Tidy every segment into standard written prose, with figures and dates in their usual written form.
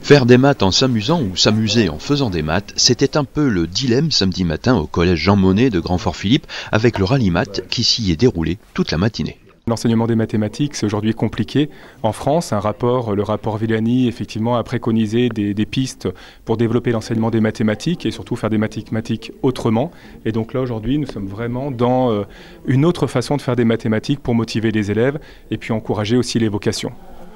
Faire des maths en s'amusant ou s'amuser en faisant des maths, c'était un peu le dilemme samedi matin au collège Jean Monnet de Grand-Fort-Philippe avec le rallye maths qui s'y est déroulé toute la matinée. L'enseignement des mathématiques, c'est aujourd'hui compliqué. En France, le rapport Villani, effectivement, a préconisé des pistes pour développer l'enseignement des mathématiques et surtout faire des mathématiques autrement. Et donc là, aujourd'hui, nous sommes vraiment dans une autre façon de faire des mathématiques pour motiver les élèves et puis encourager aussi les vocations.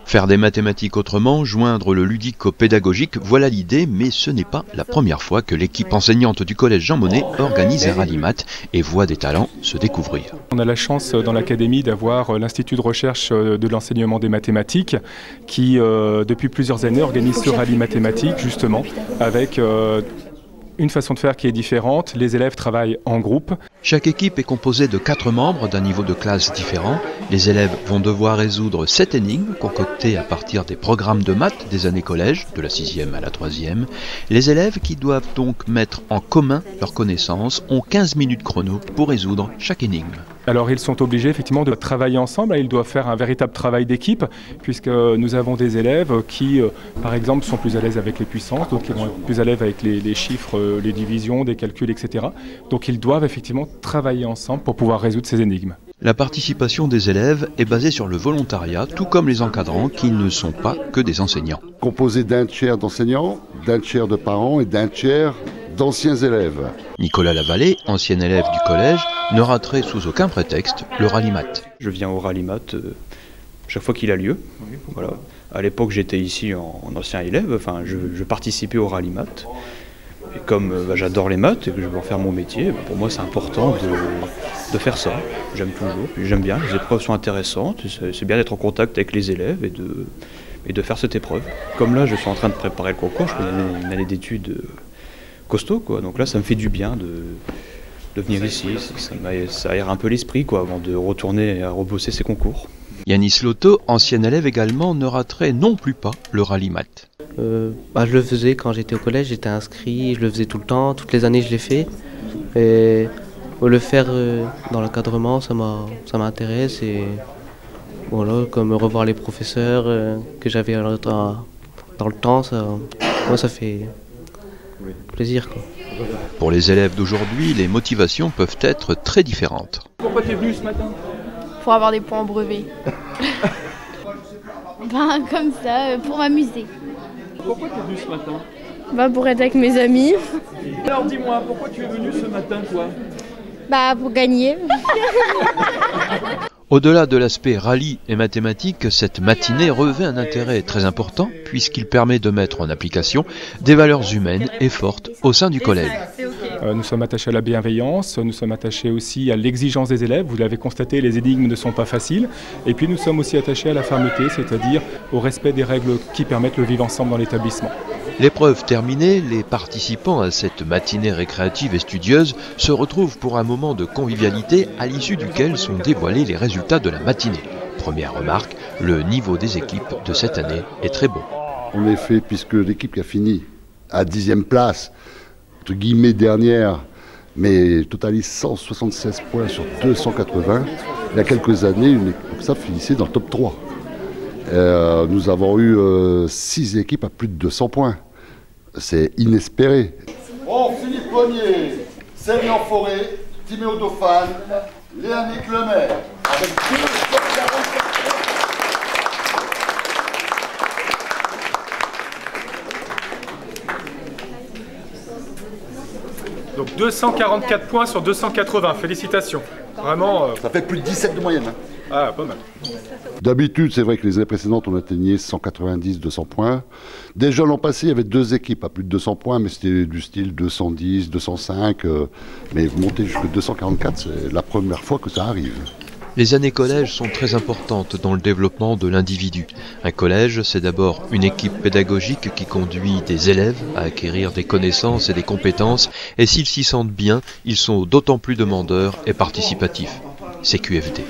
Faire des mathématiques autrement, joindre le ludique au pédagogique, voilà l'idée, mais ce n'est pas la première fois que l'équipe enseignante du collège Jean Monnet organise un rallye maths et voit des talents se découvrir. On a la chance dans l'académie d'avoir l'Institut de recherche de l'enseignement des mathématiques qui, depuis plusieurs années, organise ce rallye mathématique justement avec une façon de faire qui est différente. Les élèves travaillent en groupe. Chaque équipe est composée de 4 membres d'un niveau de classe différent. Les élèves vont devoir résoudre 7 énigmes concoctées à partir des programmes de maths des années collège, de la 6e à la 3e. Les élèves qui doivent donc mettre en commun leurs connaissances ont 15 minutes chrono pour résoudre chaque énigme. Alors ils sont obligés effectivement de travailler ensemble, ils doivent faire un véritable travail d'équipe puisque nous avons des élèves qui par exemple sont plus à l'aise avec les puissances, d'autres qui vont être plus à l'aise avec les chiffres, les divisions, des calculs, etc. Donc ils doivent effectivement travailler ensemble pour pouvoir résoudre ces énigmes. La participation des élèves est basée sur le volontariat, tout comme les encadrants qui ne sont pas que des enseignants. Composé d'un tiers d'enseignants, d'un tiers de parents et d'un tiers d'anciens élèves. Nicolas Lavallée, ancien élève du collège, ne raterait sous aucun prétexte le rallye maths. Je viens au rallye maths chaque fois qu'il a lieu. Voilà. À l'époque, j'étais ici en ancien élève, enfin, je participais au rallye maths. Et comme j'adore les maths et que je veux en faire mon métier, pour moi c'est important de faire ça. J'aime toujours, j'aime bien, les épreuves sont intéressantes, c'est bien d'être en contact avec les élèves et de faire cette épreuve. Comme là, je suis en train de préparer le concours, je fais une année d'études costaud, quoi. Donc là, ça me fait du bien de venir ici, ça aère un peu l'esprit avant de retourner à rebosser ces concours. Yanis Lotto, ancien élève également, ne raterait non plus pas le rallye maths. Je le faisais quand j'étais au collège, j'étais inscrit, je le faisais tout le temps, toutes les années je l'ai fait. Et le faire dans l'encadrement, ça m'intéresse. Et voilà, comme revoir les professeurs que j'avais dans le temps, moi ça fait plaisir, quoi. Pour les élèves d'aujourd'hui, les motivations peuvent être très différentes. Pourquoi tu es venu ce matin ? Pour avoir des points en brevet. Comme ça, pour m'amuser. Pourquoi tu es venu ce matin ? Pour être avec mes amis. Alors dis-moi, pourquoi tu es venu ce matin, toi ? Pour gagner. Au-delà de l'aspect rallye et mathématiques, cette matinée revêt un intérêt très important puisqu'il permet de mettre en application des valeurs humaines et fortes au sein du collège. Nous sommes attachés à la bienveillance, nous sommes attachés aussi à l'exigence des élèves. Vous l'avez constaté, les énigmes ne sont pas faciles. Et puis nous sommes aussi attachés à la fermeté, c'est-à-dire au respect des règles qui permettent le vivre ensemble dans l'établissement. L'épreuve terminée, les participants à cette matinée récréative et studieuse se retrouvent pour un moment de convivialité à l'issue duquel sont dévoilés les résultats de la matinée. Première remarque, le niveau des équipes de cette année est très bon. En effet, puisque l'équipe qui a fini à 10e place, entre guillemets dernière, mais totalise 176 points sur 280, il y a quelques années, une équipe comme ça finissait dans le top 3. Nous avons eu 6 équipes à plus de 200 points. C'est inespéré. Bon, Philippe Monnier, Samy en Forêt, Timéo Dauphin, Léanique Lemaire, avec 244 Donc 244 points sur 280, félicitations. Vraiment. Ça fait plus de 17 de moyenne. Ah, pas mal. D'habitude, c'est vrai que les années précédentes, on atteignait 190-200 points. Déjà l'an passé, il y avait 2 équipes à plus de 200 points, mais c'était du style 210, 205. Mais monter jusqu'à 244, c'est la première fois que ça arrive. Les années collège sont très importantes dans le développement de l'individu. Un collège, c'est d'abord une équipe pédagogique qui conduit des élèves à acquérir des connaissances et des compétences, et s'ils s'y sentent bien, ils sont d'autant plus demandeurs et participatifs. C'est QFD.